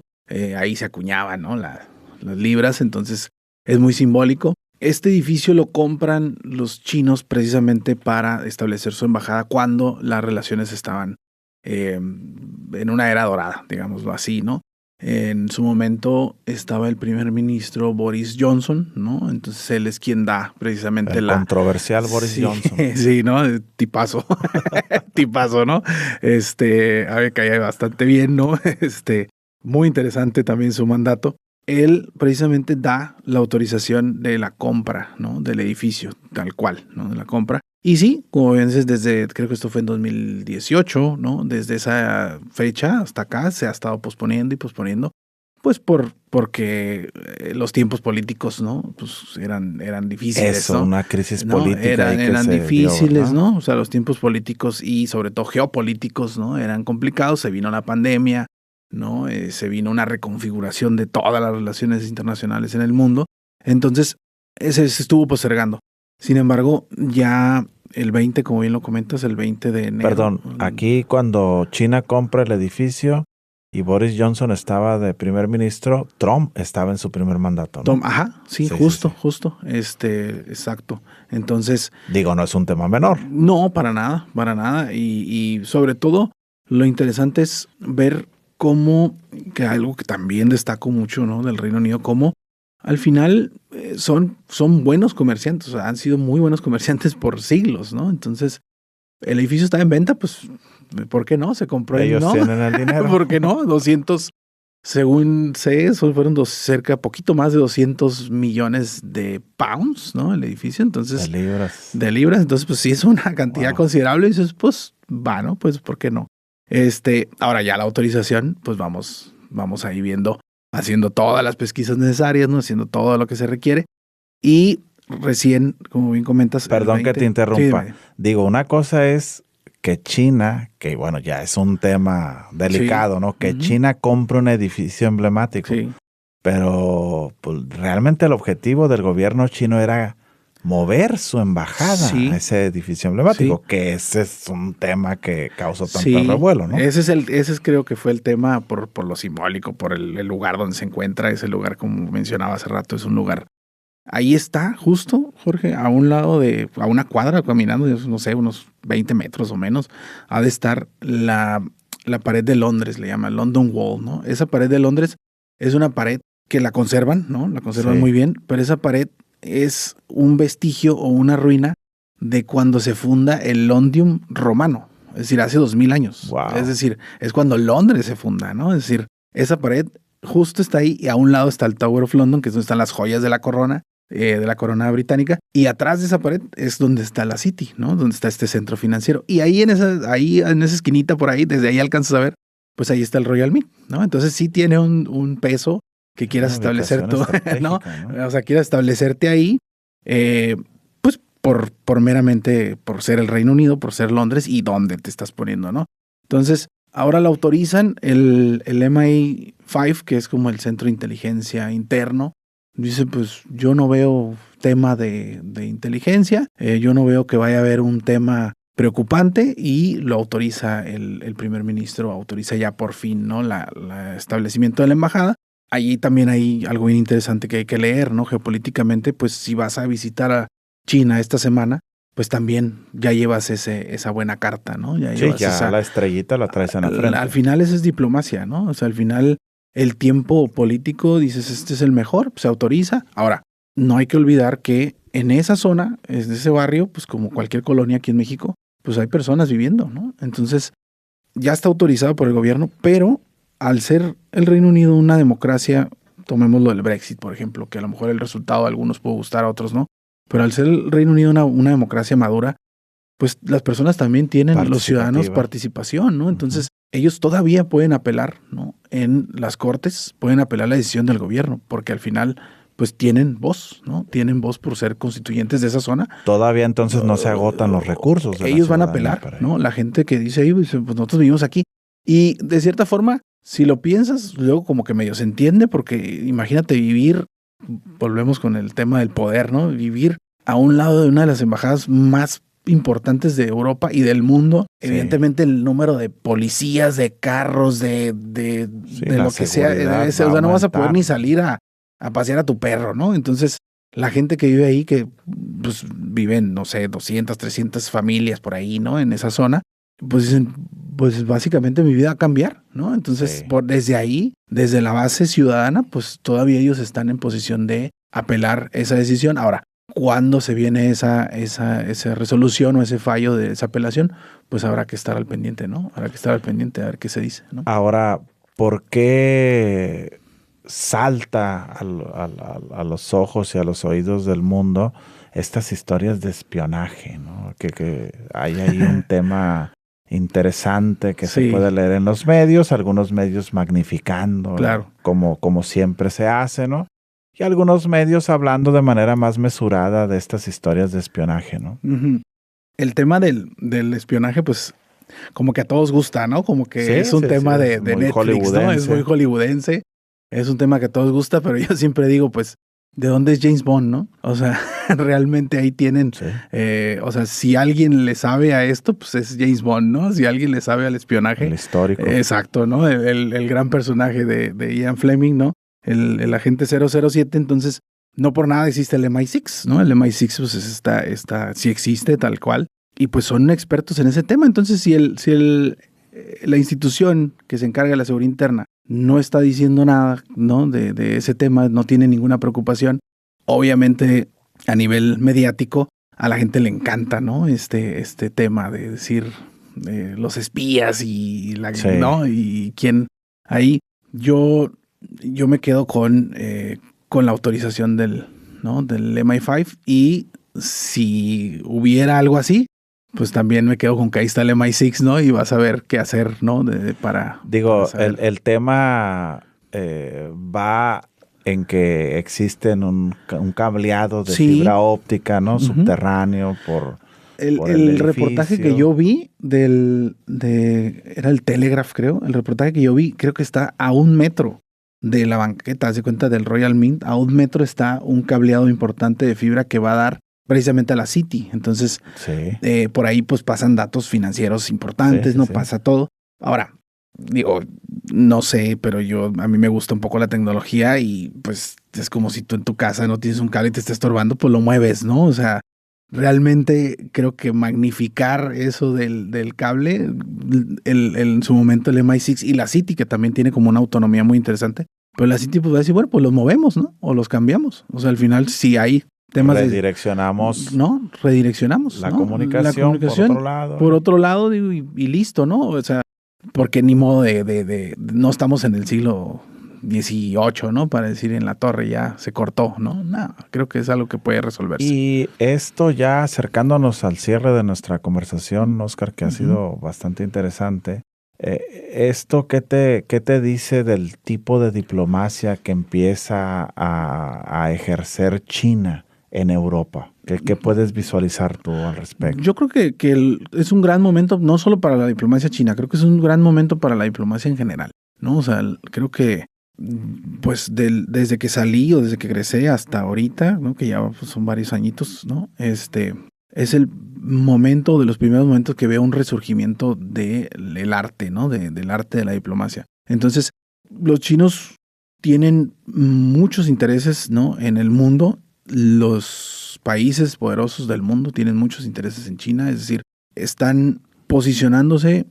Ahí se acuñaban, ¿no? Las libras, entonces es muy simbólico. Este edificio lo compran los chinos precisamente para establecer su embajada cuando las relaciones estaban en una era dorada, digámoslo así, ¿no? En su momento estaba el primer ministro Boris Johnson, ¿no? Entonces él es quien da precisamente el controversial Boris Johnson. Sí, ¿no? Tipazo. Tipazo, ¿no? A ver, caía bastante bien, ¿no? Muy interesante también su mandato. Él precisamente da la autorización de la compra, ¿no? Del edificio, tal cual, ¿no? De la compra. Y sí, como bien dices, creo que esto fue en 2018, ¿no? Desde esa fecha hasta acá se ha estado posponiendo y posponiendo, pues porque los tiempos políticos, ¿no? Pues eran difíciles, eso, ¿no? Una crisis ¿no? política. Eran difíciles, ¿no? O sea, los tiempos políticos y sobre todo geopolíticos, ¿no? Eran complicados, se vino la pandemia, ¿no? Se vino una reconfiguración de todas las relaciones internacionales en el mundo, entonces se estuvo postergando. Sin embargo, ya el 20, como bien lo comentas, el 20 de enero. Perdón, aquí cuando China compra el edificio y Boris Johnson estaba de primer ministro, Trump estaba en su primer mandato, ¿no? Sí, justo. Exacto. Entonces. Digo, no es un tema menor. No, para nada. Y sobre todo, lo interesante es ver cómo, que algo que también destaco mucho, ¿no? Del Reino Unido, cómo al final son buenos comerciantes, o sea, han sido muy buenos comerciantes por siglos, ¿no? Entonces, el edificio está en venta, pues, ¿por qué no? Se compró. Ellos ¿no? tienen el dinero. ¿Por qué no? 200, según sé, fueron poquito más de 200 millones de pounds, ¿no? El edificio, entonces. De libras, entonces, pues sí es una cantidad considerable, y dices, pues, va, ¿no? Pues, ¿por qué no? Ahora ya la autorización, pues vamos ahí viendo, haciendo todas las pesquisas necesarias, ¿no? Haciendo todo lo que se requiere. Y recién, como bien comentas. Perdón que te interrumpa. Sí, digo, una cosa es que China, que bueno, ya es un tema delicado, ¿no? Que China compre un edificio emblemático. Sí. Pero pues, realmente el objetivo del gobierno chino era mover su embajada a ese edificio emblemático, que ese es un tema que causó tanto revuelo, ¿no? Ese creo que fue el tema por lo simbólico, por el lugar donde se encuentra. Ese lugar, como mencionaba hace rato, es un lugar. Ahí está, justo, Jorge, a un lado a una cuadra caminando, no sé, unos 20 metros o menos, ha de estar la pared de Londres, le llaman London Wall, ¿no? Esa pared de Londres es una pared que la conservan, ¿no? La conservan muy bien, pero esa pared es un vestigio o una ruina de cuando se funda el Londinium romano, es decir, hace 2000 años. Wow. Es decir, es cuando Londres se funda, ¿no? Es decir, esa pared justo está ahí y a un lado está el Tower of London, que es donde están las joyas de la corona británica, y atrás de esa pared es donde está la City, ¿no? Donde está este centro financiero. Y ahí en esa esquinita por ahí, desde ahí alcanzas a ver, pues ahí está el Royal Mint, ¿no? Entonces sí tiene un peso que quieras establecer tú, ¿no? O sea, quieras establecerte ahí, pues meramente por ser el Reino Unido, por ser Londres y dónde te estás poniendo, ¿no? Entonces, ahora lo autorizan el MI5, que es como el Centro de Inteligencia Interno. Dice, pues yo no veo tema de inteligencia, yo no veo que vaya a haber un tema preocupante, y lo autoriza el primer ministro, autoriza ya por fin, ¿no? la establecimiento de la embajada. Allí también hay algo bien interesante que hay que leer, ¿no? Geopolíticamente, pues si vas a visitar a China esta semana, pues también ya llevas esa buena carta, ¿no? Ya la estrellita la traes en la frente. Al final esa es diplomacia, ¿no? O sea, al final el tiempo político, dices, este es el mejor, pues se autoriza. Ahora, no hay que olvidar que en esa zona, en ese barrio, pues como cualquier colonia aquí en México, pues hay personas viviendo, ¿no? Entonces, ya está autorizado por el gobierno, pero al ser el Reino Unido una democracia, tomémoslo del Brexit, por ejemplo, que a lo mejor el resultado a algunos puede gustar, a otros no, pero al ser el Reino Unido una democracia madura, pues las personas también tienen, los ciudadanos, participación, ¿no? Entonces, ellos todavía pueden apelar, ¿no? En las cortes, pueden apelar la decisión del gobierno, porque al final, pues tienen voz, ¿no? Tienen voz por ser constituyentes de esa zona. Todavía entonces no se agotan los recursos. Ellos van a apelar, ¿no? La gente que dice ahí, pues nosotros vivimos aquí. Y de cierta forma, si lo piensas, luego como que medio se entiende, porque imagínate vivir, volvemos con el tema del poder, ¿no? Vivir a un lado de una de las embajadas más importantes de Europa y del mundo. Sí. Evidentemente el número de policías, de carros, de lo que sea, o sea, no vas a poder ni salir a pasear a tu perro, ¿no? Entonces, la gente que vive ahí, que pues viven, no sé, 200, 300 familias por ahí, ¿no? En esa zona, pues dicen, pues básicamente mi vida va a cambiar, ¿no? Entonces, desde ahí, desde la base ciudadana, pues todavía ellos están en posición de apelar esa decisión. Ahora, ¿cuándo se viene esa resolución o ese fallo de esa apelación? Pues habrá que estar al pendiente, ¿no? Habrá que estar al pendiente a ver qué se dice, ¿no? Ahora, ¿por qué salta a los ojos y a los oídos del mundo estas historias de espionaje, ¿no? Que hay ahí un tema interesante que se puede leer en los medios, algunos medios magnificando, claro, como siempre se hace, ¿no? Y algunos medios hablando de manera más mesurada de estas historias de espionaje, ¿no? Uh-huh. El tema del espionaje, pues, como que a todos gusta, ¿no? Como que es un tema de Netflix, ¿no? Es muy hollywoodense. Es un tema que a todos gusta, pero yo siempre digo, pues, ¿de dónde es James Bond, no? O sea, realmente ahí tienen, o sea, si alguien le sabe a esto, pues es James Bond, ¿no? Si alguien le sabe al espionaje. El histórico. Exacto, ¿no? El gran personaje de Ian Fleming, ¿no? El agente 007, entonces, no por nada existe el MI6, ¿no? El MI6, pues, sí existe tal cual, y pues son expertos en ese tema. Entonces, si la institución que se encarga de la seguridad interna no está diciendo nada, ¿no? de ese tema, no tiene ninguna preocupación, obviamente a nivel mediático a la gente le encanta, ¿no? Este tema de decir los espías y ¿no? Y quién ahí. Yo me quedo con la autorización del MI5, y si hubiera algo así, pues también me quedo con que ahí está el MI6, ¿no? Y vas a ver qué hacer, ¿no? Digo, el tema va en que existen un cableado de fibra óptica, ¿no? Uh-huh. Subterráneo por el reportaje que yo vi era el Telegraph, creo. El reportaje que yo vi, creo que está a 1 metro de la banqueta, haz de cuenta, del Royal Mint. A 1 metro está un cableado importante de fibra que va a dar precisamente a la City. Entonces, por ahí pues pasan datos financieros importantes, pasa todo. Ahora, digo, no sé, pero a mí me gusta un poco la tecnología, y pues es como si tú en tu casa no tienes un cable y te está estorbando, pues lo mueves, ¿no? O sea, realmente creo que magnificar eso del cable, en su momento el MI6 y la City, que también tiene como una autonomía muy interesante, pero la City pues va a decir, bueno, pues los movemos, ¿no? O los cambiamos. O sea, al final si hay temas redireccionamos la comunicación por otro lado, digo, y listo, ¿no? O sea, porque ni modo no estamos en el siglo XVIII, ¿no? Para decir en la torre ya se cortó, ¿no? No, creo que es algo que puede resolverse. Y esto ya acercándonos al cierre de nuestra conversación, Oscar, que ha sido bastante interesante. ¿Esto qué te dice del tipo de diplomacia que empieza a ejercer China en Europa? ¿Qué puedes visualizar tú al respecto? Yo creo que es un gran momento, no solo para la diplomacia china, creo que es un gran momento para la diplomacia en general, ¿no? O sea, creo que pues desde que salí o desde que egresé hasta ahorita, ¿no? Que ya pues, son varios añitos, ¿no? Es el momento, de los primeros momentos que veo un resurgimiento del arte, ¿no? Del arte de la diplomacia. Entonces, los chinos tienen muchos intereses, ¿no? En el mundo. Los países poderosos del mundo tienen muchos intereses en China, es decir, están posicionándose,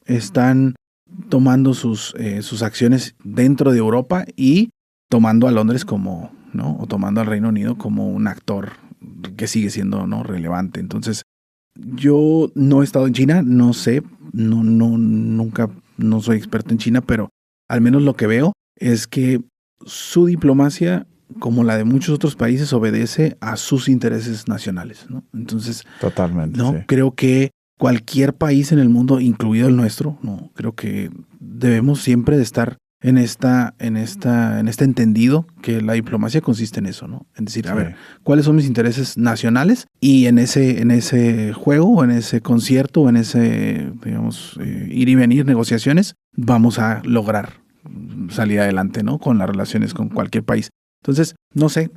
están tomando sus acciones dentro de Europa y tomando a Londres como, ¿no? O tomando al Reino Unido como un actor que sigue siendo, ¿no? relevante. Entonces, yo no he estado en China, no sé, nunca, no soy experto en China, pero al menos lo que veo es que su diplomacia, como la de muchos otros países, obedece a sus intereses nacionales, ¿no? Entonces, totalmente, ¿no? sí. Creo que cualquier país en el mundo, incluido el nuestro, no, creo que debemos siempre de estar en este entendido que la diplomacia consiste en eso, ¿no? En decir, a ver, ¿cuáles son mis intereses nacionales? Y en ese juego, en ese concierto, o en ese, digamos, ir y venir, negociaciones, vamos a lograr salir adelante, ¿no? Con las relaciones con cualquier país. Entonces, no sé,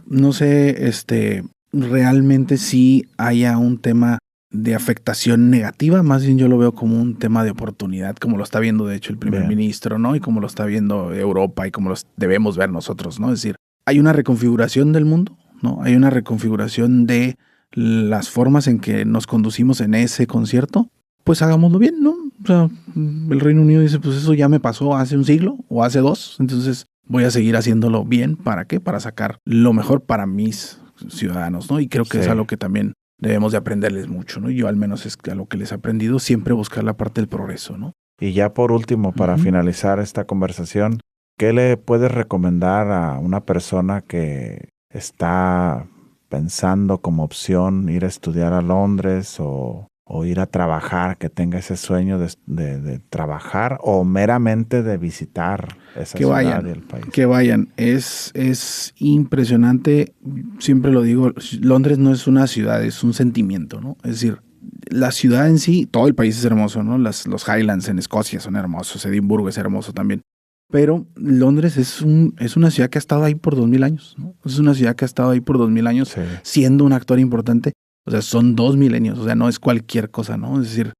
realmente sí haya un tema de afectación negativa, más bien yo lo veo como un tema de oportunidad, como lo está viendo de hecho el primer ministro, ¿no? Y como lo está viendo Europa y como lo debemos ver nosotros, ¿no? Es decir, hay una reconfiguración del mundo, ¿no? Hay una reconfiguración de las formas en que nos conducimos en ese concierto, pues hagámoslo bien, ¿no? O sea, el Reino Unido dice, pues eso ya me pasó hace un siglo o hace 2, entonces voy a seguir haciéndolo bien, ¿para qué? Para sacar lo mejor para mis ciudadanos, ¿no? Y creo que es algo que también debemos de aprenderles mucho, ¿no? Yo al menos es a lo que les he aprendido, siempre buscar la parte del progreso, ¿no? Y ya por último, para finalizar esta conversación, ¿qué le puedes recomendar a una persona que está pensando como opción ir a estudiar a Londres o ir a trabajar, que tenga ese sueño de trabajar o meramente de visitar esa ciudad y el país? Que vayan, es impresionante, siempre lo digo, Londres no es una ciudad, es un sentimiento, ¿no? Es decir, la ciudad en sí, todo el país es hermoso, ¿no? Los Highlands en Escocia son hermosos, Edimburgo es hermoso también, pero Londres es una ciudad que ha estado ahí por 2000 años, ¿no? Es una ciudad que ha estado ahí por 2000 años siendo un actor importante. O sea, son 2 milenios, o sea, no es cualquier cosa, ¿no? Es decir,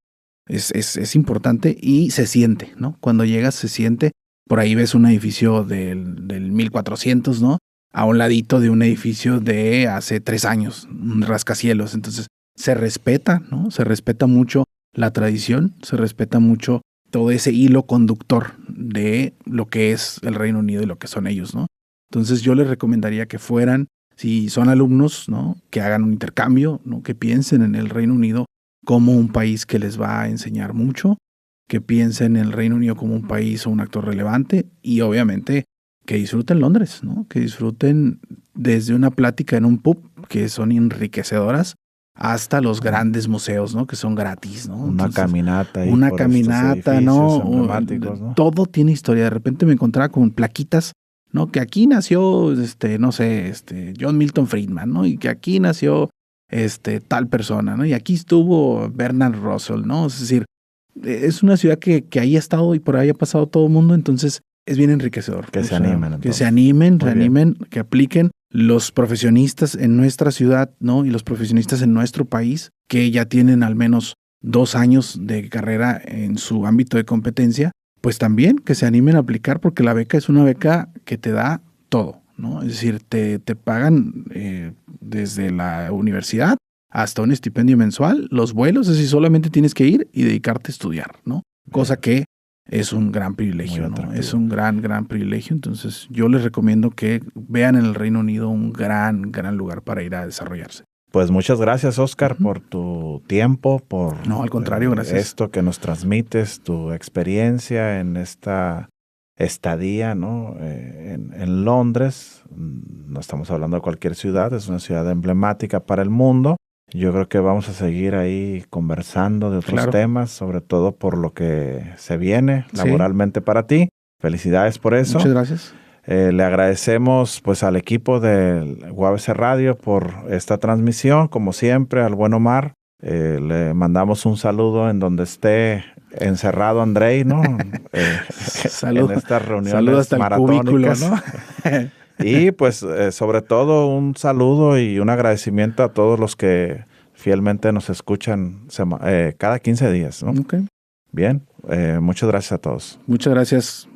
es importante y se siente, ¿no? Cuando llegas se siente, por ahí ves un edificio del 1400, ¿no? A un ladito de un edificio de hace 3 años, un rascacielos. Entonces, se respeta, ¿no? Se respeta mucho la tradición, se respeta mucho todo ese hilo conductor de lo que es el Reino Unido y lo que son ellos, ¿no? Entonces, yo les recomendaría que fueran. Si son alumnos, ¿no? Que hagan un intercambio, ¿no? Que piensen en el Reino Unido como un país que les va a enseñar mucho, que piensen en el Reino Unido como un país o un actor relevante y obviamente que disfruten Londres, ¿no? Que disfruten desde una plática en un pub, que son enriquecedoras, hasta los grandes museos, ¿no? Que son gratis, ¿no? Una caminata. Una caminata, ¿no? Todo tiene historia. De repente me encontraba con plaquitas, ¿no? Que aquí nació, no sé, John Milton Friedman, ¿no? Y que aquí nació, tal persona, ¿no? Y aquí estuvo Bernard Russell, ¿no? Es decir, es una ciudad que ahí ha estado y por ahí ha pasado todo el mundo, entonces es bien enriquecedor. Que se animen. Entonces. Que se animen, que apliquen los profesionistas en nuestra ciudad, ¿no? Y los profesionistas en nuestro país, que ya tienen al menos 2 años de carrera en su ámbito de competencia, pues también que se animen a aplicar porque la beca es una beca que te da todo, ¿no? Es decir, te pagan desde la universidad hasta un estipendio mensual, los vuelos, es decir, solamente tienes que ir y dedicarte a estudiar, ¿no? Cosa que es un gran privilegio, ¿no? Es un gran privilegio. Entonces, yo les recomiendo que vean en el Reino Unido un gran lugar para ir a desarrollarse. Pues muchas gracias, Oscar, por tu tiempo, por no, al contrario, gracias. Esto que nos transmites, tu experiencia en esta estadía, ¿no? En Londres. No estamos hablando de cualquier ciudad, es una ciudad emblemática para el mundo. Yo creo que vamos a seguir ahí conversando de otros temas, sobre todo por lo que se viene laboralmente para ti. Felicidades por eso. Muchas gracias. Le agradecemos pues al equipo del UABC Radio por esta transmisión, como siempre, al buen Omar. Le mandamos un saludo en donde esté encerrado Andrei, ¿no? En estas reuniones maratónicas. ¿No? Y pues sobre todo un saludo y un agradecimiento a todos los que fielmente nos escuchan cada 15 días, ¿no? Okay. Bien, muchas gracias a todos. Muchas gracias.